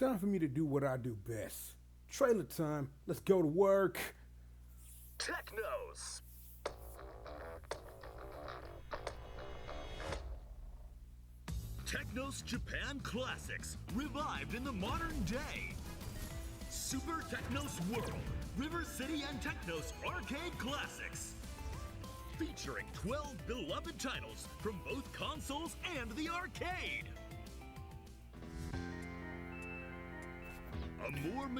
time for me to do what I do best. Trailer time. Let's go to work. Technos. Technos Japan Classics, revived in the modern day. Super Technos World, River City and Technos Arcade Classics. Featuring 12 beloved titles from both consoles and the arcade.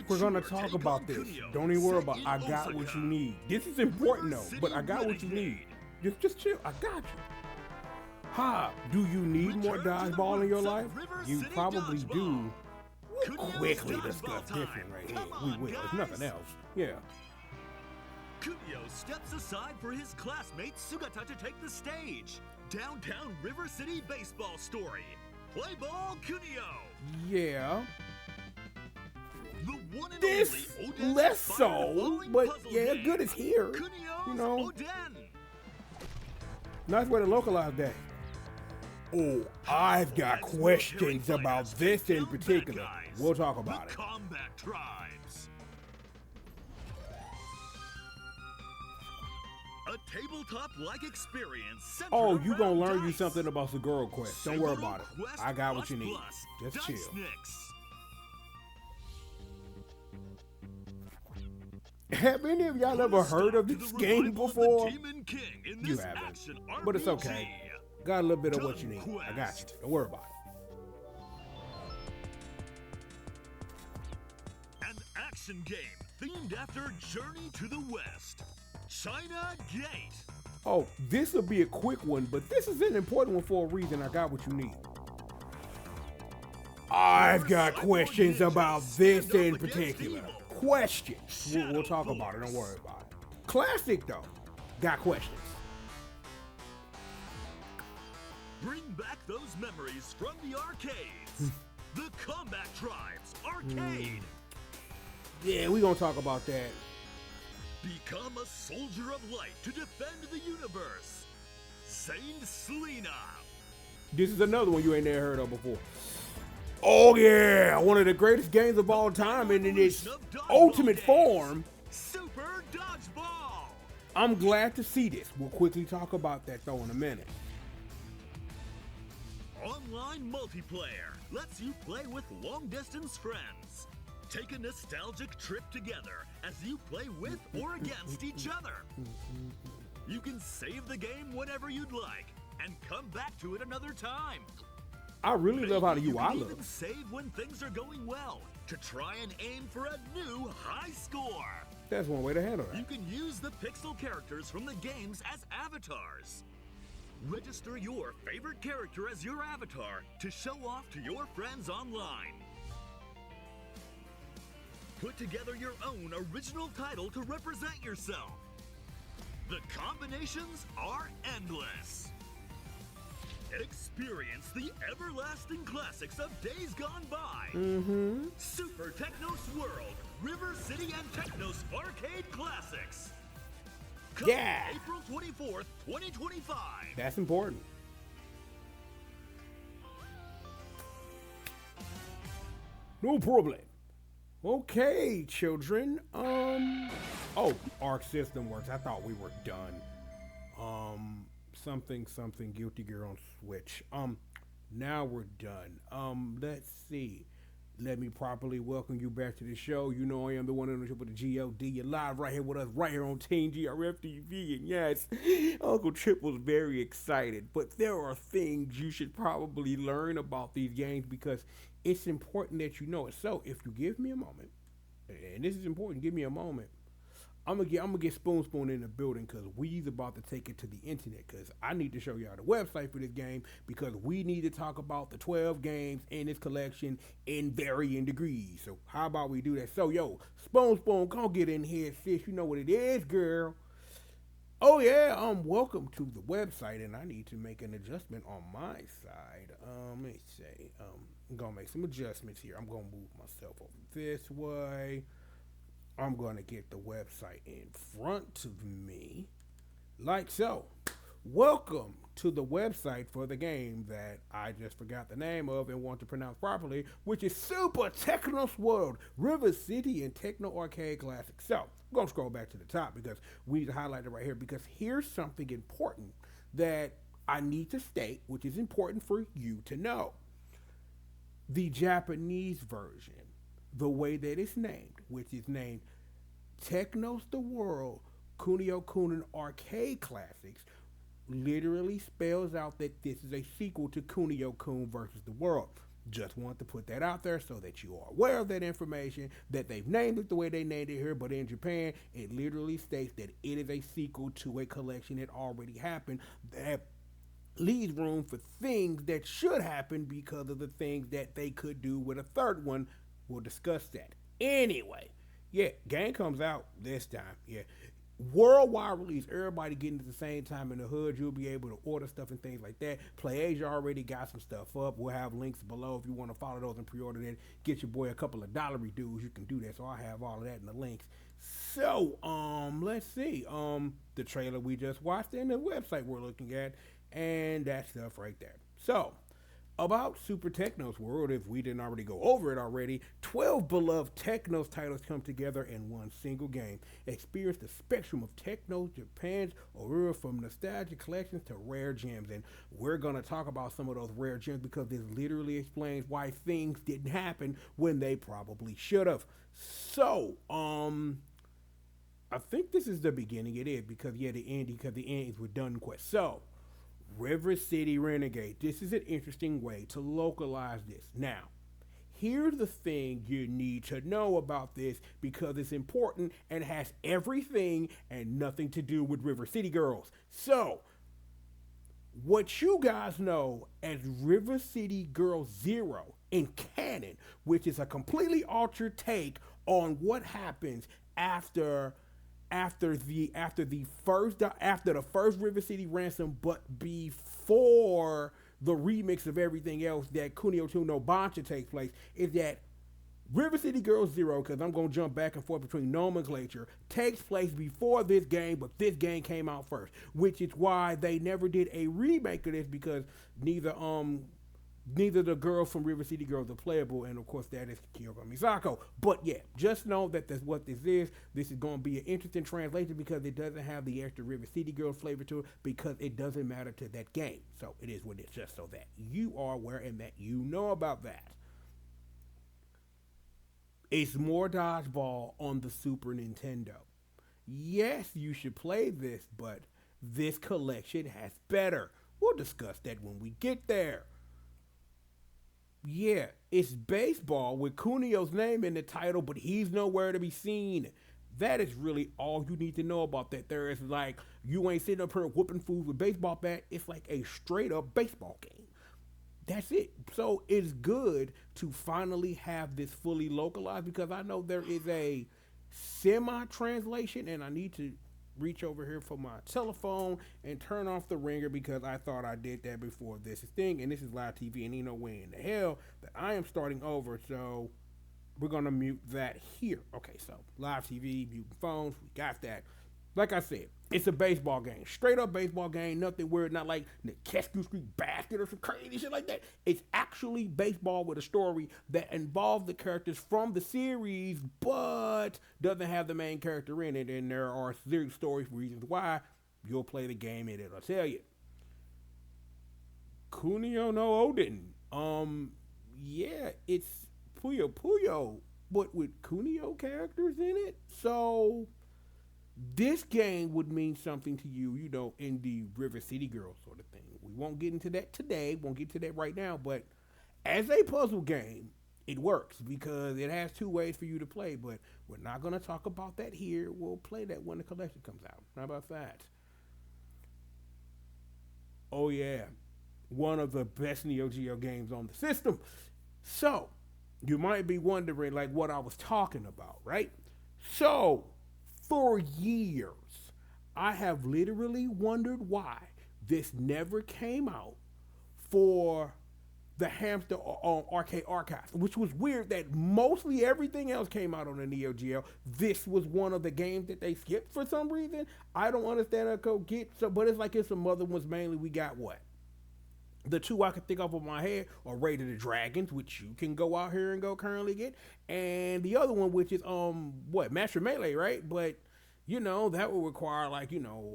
We're gonna talk about this. Don't even worry about I got what you need. This is important though, but I got what you need. Just chill, I got you. Ha, do you need more dodgeball in your life? You probably do. We'll quickly discuss different right here. We will, if nothing else. Yeah. Kunio steps aside for his classmate Sugata to take the stage. Downtown River City baseball story. Play ball Kunio. Yeah. The one and This only Oden less inspired so, following but puzzle yeah, game. good is here. Kunio's You know, Oden. nice way to localize that. Oh, I've got questions about this in particular. We'll talk about The it. Combat Tribes. A tabletop-like experience centered Oh, you gonna around learn you dice. something about Seguro Quest. Don't worry about it. Quest I got what plus you need. plus Just Dice chill. Mix. Have any of y'all ever heard of this game before? You haven't, but it's okay. Got a little bit of what you need. I got you. Don't worry about it. An action game themed after Journey to the West. China Gate. Oh, this will be a quick one, but this is an important one for a reason. I got what you need. I've got questions about this in particular. Questions. We'll talk about it. Don't worry about it. Classic though. Got questions. Bring back those memories from the arcades. The Combat Tribes Arcade. Yeah, we gonna talk about that. Become a soldier of light to defend the universe. Saint Selena. This is another one you ain't never heard of before. Oh yeah, one of the greatest games of all time, and in its ultimate form. Super Dodgeball. I'm glad to see this. We'll quickly talk about that though in a minute. Online multiplayer lets you play with long-distance friends. Take a nostalgic trip together as you play with or against each other. You can save the game whenever you'd like and come back to it another time. I really love how the You UI can even looks. save when things are going well to try and aim for a new high score. That's one way to handle You that. can use the pixel characters from the games as avatars. Register your favorite character as your avatar to show off to your friends online. Put together your own original title to represent yourself. The combinations are endless. Experience the everlasting classics of days gone by. Super Technos World, River City and Technos Arcade Classics. Coming Yeah. April 24th, 2025. That's important. No problem. Okay, children. Oh, Arc System Works. I thought we were done. Something Guilty Gear on Switch. Now we're done. Let's see. Let me properly welcome you back to the show. You know I am the one on the show with the G.O.D. You're live right here with us, right here on Team GRF TV. And yes, Uncle Chip was very excited. But there are things you should probably learn about these games because it's important that you know it. So if you give me a moment, and this is important, give me a moment. I'm gonna get Spoon in the building because we's about to take it to the internet because I need to show y'all the website for this game because we need to talk about the 12 games in this collection in varying degrees. So how about we do that? So yo, Spoon, come get in here, sis. You know what it is, girl. Oh yeah, welcome to the website, and I need to make an adjustment on my side. Let me say, I'm gonna make some adjustments here. I'm gonna move myself over this way. I'm going to get the website in front of me, like so. Welcome to the website for the game that I just forgot the name of and want to pronounce properly, which is Super Technos World, River City and Techno Arcade Classic. So, I'm going to scroll back to the top because we need to highlight it right here because here's something important that I need to state, which is important for you to know. The Japanese version, the way that it's named, which is named Technos the World Kunio Kunin Arcade Classics, literally spells out that this is a sequel to Kunio Kun versus the World. Just want to put that out there so that you are aware of that information, that they've named it the way they named it here, but in Japan, it literally states that it is a sequel to a collection that already happened that leaves room for things that should happen because of the things that they could do with a third one. We'll discuss that. Anyway, yeah, game comes out this time. Yeah. Worldwide release, everybody getting at the same time in the hood. You'll be able to order stuff and things like that. PlayAsia already got some stuff up. We'll have links below if you want to follow those and pre-order that. Get your boy a couple of dollary dues. You can do that. So I have all of that in the links. So, let's see. The trailer we just watched and the website we're looking at, and that stuff right there. So, about Super Technos World, if we didn't already go over it already, 12 beloved Technos titles come together in one single game. Experience the spectrum of Technos Japan's allure from nostalgic collections to rare gems. And we're going to talk about some of those rare gems because this literally explains why things didn't happen when they probably should have. So, I think this is the beginning. It is because, yeah, the end is with Dun Quest. So, River City Renegade. This is an interesting way to localize this. Now, here's the thing you need to know about this because it's important and has everything and nothing to do with River City Girls. So, what you guys know as River City Girl Zero in canon, which is a completely altered take on what happens after the first River City Ransom, but before the remix of everything else that Kunio no Bancha takes place, is that River City Girls Zero, because I'm going to jump back and forth between nomenclature, takes place before this game, but this game came out first, which is why they never did a remake of this because neither the girls from River City Girls are playable, and of course that is Kyoko Misako. But yeah, just know that that's what this is. This is going to be an interesting translation because it doesn't have the extra River City Girls flavor to it because it doesn't matter to that game. So it is what it is, just so that you are aware and that you know about that. It's more dodgeball on the Super Nintendo. Yes, you should play this, but this collection has better. We'll discuss that when we get there. Yeah, it's baseball with Kunio's name in the title, but he's nowhere to be seen. That is really all you need to know about that. There is like, you ain't sitting up here whooping fools with baseball bat. It's like a straight up baseball game. That's it. So it's good to finally have this fully localized because I know there is a semi-translation and I need to reach over here for my telephone and turn off the ringer because I thought I did that before this thing, and this is live TV and you know way in the hell that I am starting over, so we're gonna mute that here. Okay, so live TV, muting phones, we got that. Like I said, it's a baseball game. Straight up baseball game, nothing weird, not like the Kesku Street Basket or some crazy shit like that. It's actually baseball with a story that involves the characters from the series, but doesn't have the main character in it. And there are series stories, reasons why. You'll play the game and it'll tell you. Kunio no Odin. Yeah, it's Puyo Puyo, but with Kunio characters in it. So this game would mean something to you, you know, in the River City Girls sort of thing. We won't get into that today, won't get to that right now, but as a puzzle game, it works because it has two ways for you to play, but we're not going to talk about that here. We'll play that when the collection comes out. How about that? Oh yeah, one of the best Neo Geo games on the system. So, you might be wondering like what I was talking about, right? So, for years, I have literally wondered why this never came out for the Hamster Arcade Archives, which was weird that mostly everything else came out on the Neo Geo. This was one of the games that they skipped for some reason. I don't understand how to get so, but it's like in some other ones. Mainly, we got what the two I can think of my head are Raid of the Dragons, which you can go out here and go currently get, and the other one, which is what Master Melee, right? But that would require like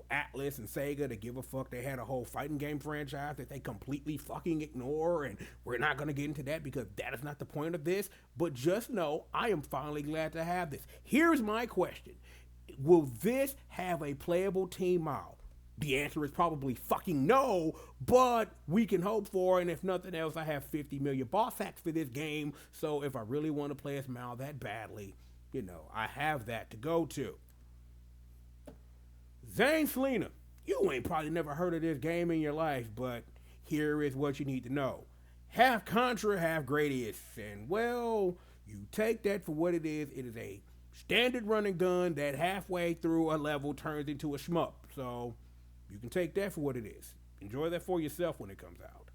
Atlas and Sega to give a fuck. They had a whole fighting game franchise that they completely fucking ignore, and we're not gonna get into that because that is not the point of this. But just know, I am finally glad to have this. Here's my question: will this have a playable team model? The answer is probably fucking no, but we can hope for, and if nothing else, I have 50 million boss hacks for this game, so if I really want to play as Mal that badly, I have that to go to. Zane Selena, you ain't probably never heard of this game in your life, but here is what you need to know. Half Contra, half Gradius, and well, you take that for what it is. It is a standard running gun that halfway through a level turns into a shmup, so you can take that for what it is. Enjoy that for yourself when it comes out.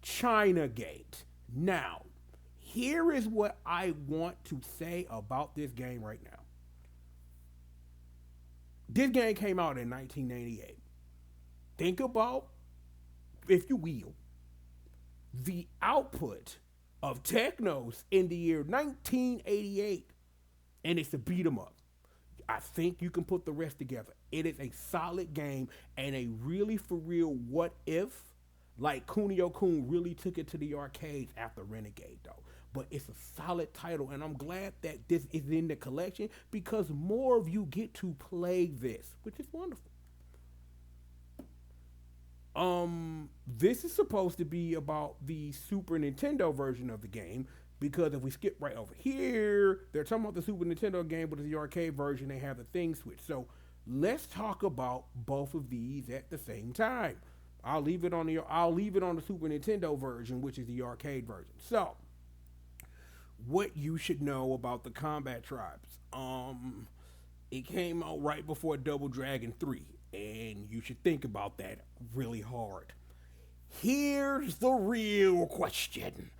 China Gate. Now, here is what I want to say about this game right now. This game came out in 1988. Think about, if you will, the output of Technos in the year 1988, and it's a beat 'em up. I think you can put the rest together. It is a solid game and a really for real what if, like Kunio-kun really took it to the arcades after Renegade though. But it's a solid title, and I'm glad that this is in the collection because more of you get to play this, which is wonderful. This is supposed to be about the Super Nintendo version of the game, because if we skip right over here, they're talking about the Super Nintendo game, but it's the arcade version. They have the thing switch. So let's talk about both of these at the same time. I'll leave it on the Super Nintendo version, which is the arcade version. So, what you should know about the Combat Tribes. It came out right before Double Dragon 3, and you should think about that really hard. Here's the real question.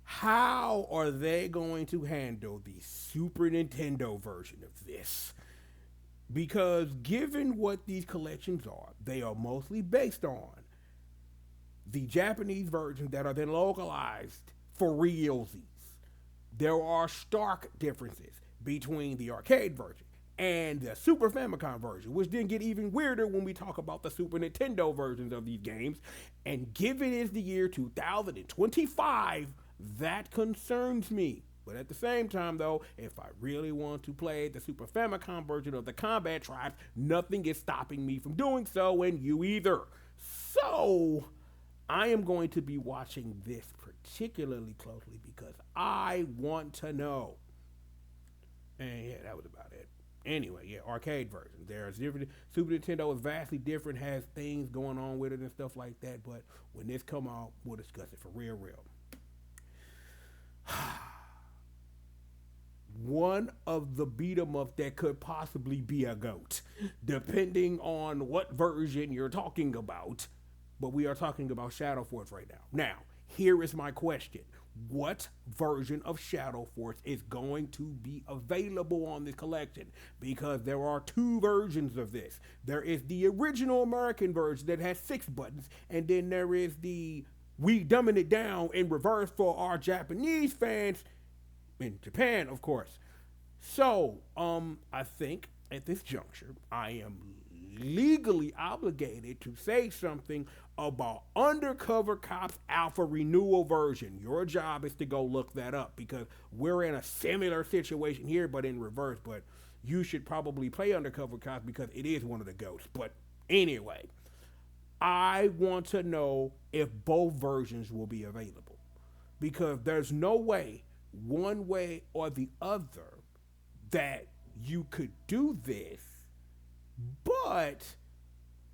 How are they going to handle the Super Nintendo version of this? Because given what these collections are, they are mostly based on the Japanese versions that are then localized for realsies. There are stark differences between the arcade version and the Super Famicom version, which then get even weirder when we talk about the Super Nintendo versions of these games. And given it's the year 2025, that concerns me. But at the same time, though, if I really want to play the Super Famicom version of the Combat Tribes, nothing is stopping me from doing so, and you either. So, I am going to be watching this particularly closely because I want to know. And yeah, that was about it. Anyway, yeah, arcade version. There's different. Super Nintendo is vastly different, has things going on with it and stuff like that. But when this come out, we'll discuss it for real. One of the beat 'em up that could possibly be a GOAT, depending on what version you're talking about. But we are talking about Shadow Force right now. Now, here is my question. What version of Shadow Force is going to be available on this collection? Because there are two versions of this. There is the original American version that has 6 buttons, and then there is the we dumbing it down in reverse for our Japanese fans in Japan, of course. So, I think at this juncture, I am legally obligated to say something about Undercover Cops Alpha Renewal version. Your job is to go look that up because we're in a similar situation here, but in reverse. But you should probably play Undercover Cops because it is one of the GOATs. But anyway, I want to know if both versions will be available because there's no way, one way or the other, that you could do this. But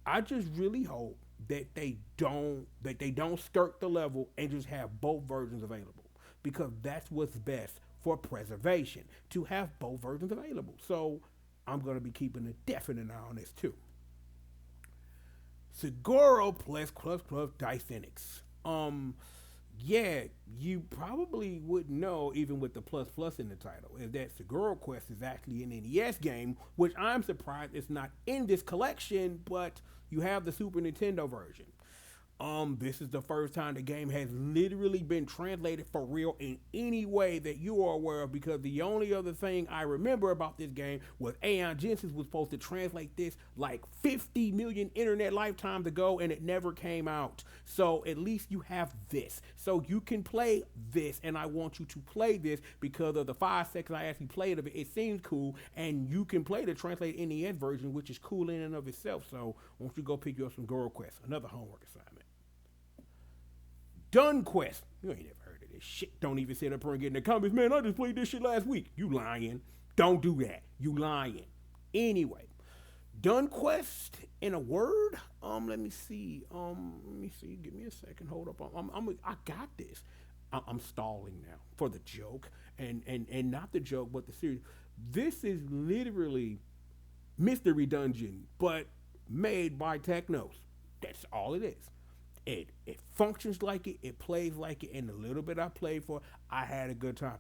I just really hope that they don't skirt the level and just have both versions available because that's what's best for preservation, to have both versions available. So I'm going to be keeping a definite eye on this too. Seguro plus Dicenics. Yeah, you probably wouldn't know even with the plus plus in the title is that Seguro Quest is actually an NES game, which I'm surprised it's not in this collection, but you have the Super Nintendo version. This is the first time the game has literally been translated for real in any way that you are aware of, because the only other thing I remember about this game was Aeon Genesis was supposed to translate this like 50 million internet lifetimes ago and it never came out. So at least you have this. So you can play this, and I want you to play this because of the 5 seconds I actually played of it. It seems cool, and you can play the translated NES version, which is cool in and of itself. So why don't you go pick you up some Goro Quest, another homework assignment. Done Quest. You ain't never heard of this shit. Don't even sit up here and get in the comments, man, I just played this shit last week. You lying. Don't do that. You lying. Anyway, Done Quest in a word. Let me see. Give me a second. Hold up. I got this. I'm stalling now for the joke, and not the joke, but the series. This is literally Mystery Dungeon, but made by Technos. That's all it is. It functions like it, it plays like it, and the little bit I played for, I had a good time.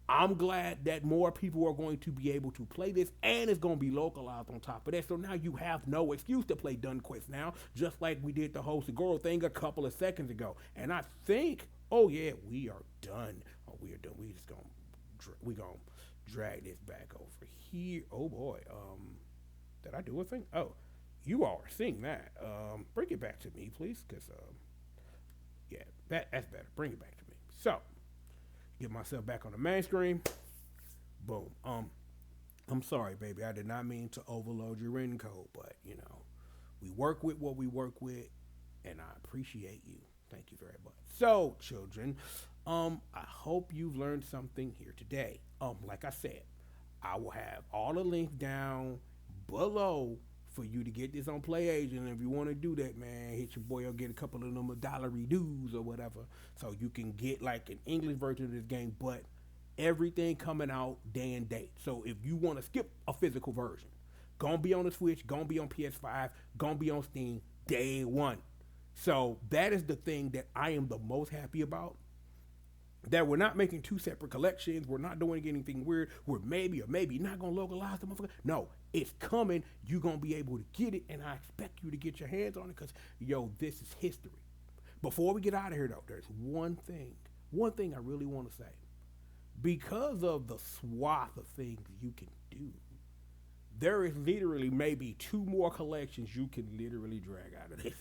I'm glad that more people are going to be able to play this, and it's going to be localized on top of that. So now you have no excuse to play Done Quest now, just like we did the whole Seguro thing a couple of seconds ago. And I think, oh yeah, we are done. Oh, we are done. We just gonna drag this back over here. Oh boy, did I do a thing? Oh, you all are seeing that. Bring it back to me, please, because yeah, that's better. Bring it back to me. So, get myself back on the main screen. Boom. I'm sorry, baby. I did not mean to overload your written code, but you know, we work with what we work with, and I appreciate you. Thank you very much. So, children, I hope you've learned something here today. Like I said, I will have all the links down below for you to get this on PlayAgent. And if you want to do that, man, hit your boy or get a couple of them $1 dues or whatever, so you can get like an English version of this game, but everything coming out day and date. So if you want to skip a physical version, gonna be on the Switch, gonna be on PS5, gonna be on Steam day one. So that is the thing that I am the most happy about. That we're not making two separate collections. We're not doing anything weird. We're maybe or maybe not going to localize the motherfucker. No, it's coming. You're going to be able to get it, and I expect you to get your hands on it because, yo, this is history. Before we get out of here, though, there's one thing I really want to say. Because of the swath of things you can do, there is literally maybe 2 more collections you can literally drag out of this.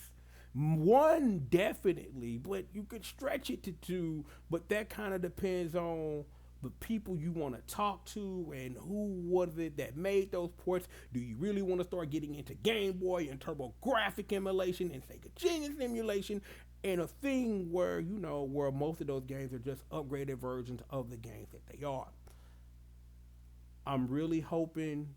One definitely, but you could stretch it to 2, but that kind of depends on the people you want to talk to and who was it that made those ports. Do you really want to start getting into Game Boy and TurboGrafx emulation and Sega Genesis emulation, and a thing where, you know, where most of those games are just upgraded versions of the games that they are. I'm really hoping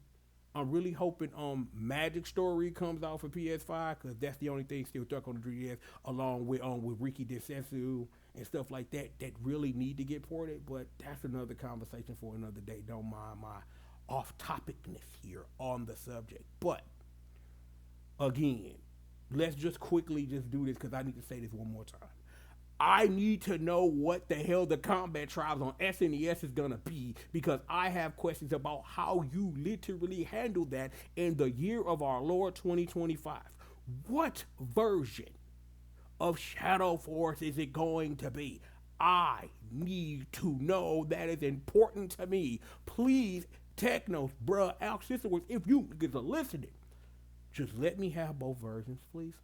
Magic Story comes out for PS5, because that's the only thing still stuck on the 3DS, along with Riki Densetsu and stuff like that really need to get ported. But that's another conversation for another day. Don't mind my off-topicness here on the subject. But again, let's just quickly just do this, because I need to say this one more time. I need to know what the hell the combat tribes on SNES is gonna be, because I have questions about how you literally handle that in the year of our Lord 2025. What version of Shadow Force is it going to be? I need to know. That is important to me. Please, Technos, bruh, Alex Sisterworks, if you niggas are listening, just let me have both versions, please.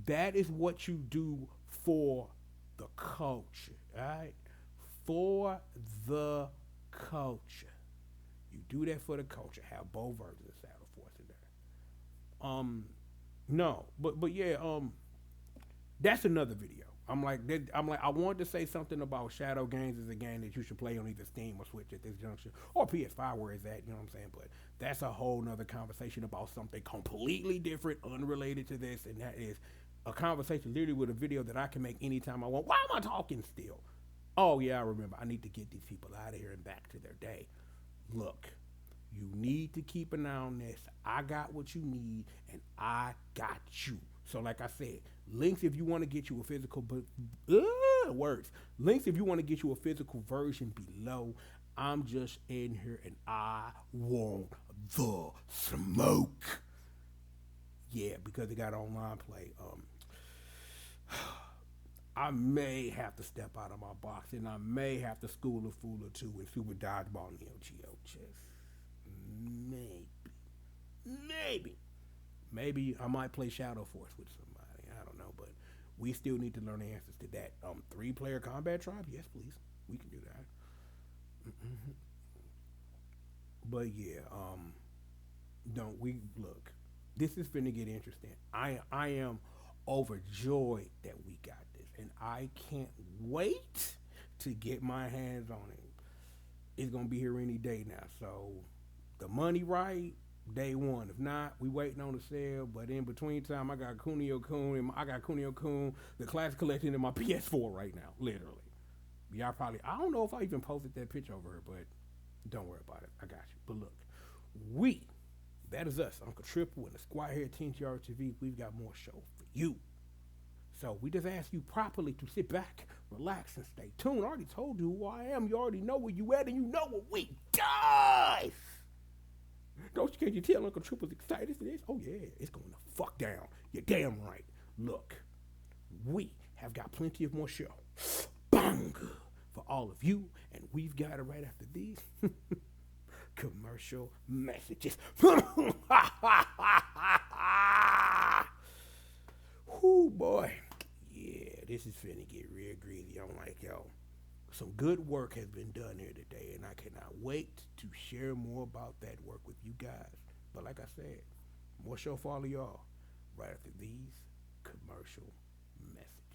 That is what you do for the culture, alright? For the culture. You do that for the culture. Have both versions of Shadow Force in there. No, but yeah, that's another video. I wanted to say something about Shadow Games as a game that you should play on either Steam or Switch at this juncture, or PS5 where it's at, you know what I'm saying? But that's a whole nother conversation about something completely different, unrelated to this, and that is a conversation literally with a video that I can make anytime I want. Why am I talking still? Oh yeah, I remember. I need to get these people out of here and back to their day. Look, You need to keep an eye on this. I got what you need, and I got you. So, like I said, links if you want to get you a physical, but words. Links if you want to get you a physical version below. I'm just in here, and I want the smoke. Yeah, because they got online play. I may have to step out of my box, and I may have to school a fool or two with Super Dodgeball Neo Geo. Just maybe I might play Shadow Force with somebody. I don't know, but we still need to learn the answers to that. 3-player combat tribe? Yes, please. We can do that. But yeah, don't we look? This is finna get interesting. I am overjoyed that we got this, and I can't wait to get my hands on it. It's gonna be here any day now. So the money right, day one. If not, we waiting on the sale. But in between time, I got Kunio Kun and the classic collection in my PS4 right now, literally. Y'all probably I don't know if I even posted that picture over here, but don't worry about it. I got you. But look, that is us, Uncle Triple and the Squad here at TNTR TV. We've got more show for you. So we just ask you properly to sit back, relax, and stay tuned. I already told you who I am. You already know where you at, and you know what we does. Can't you tell Uncle Triple's excited for this? Oh yeah, it's going to fuck down. You're damn right. Look, we have got plenty of more show. Bang! For all of you, and we've got it right after these commercial messages. Whoo boy. Yeah, this is finna get real greasy. I'm like, yo, some good work has been done here today, and I cannot wait to share more about that work with you guys. But like I said, more show for all of y'all right after these commercial messages.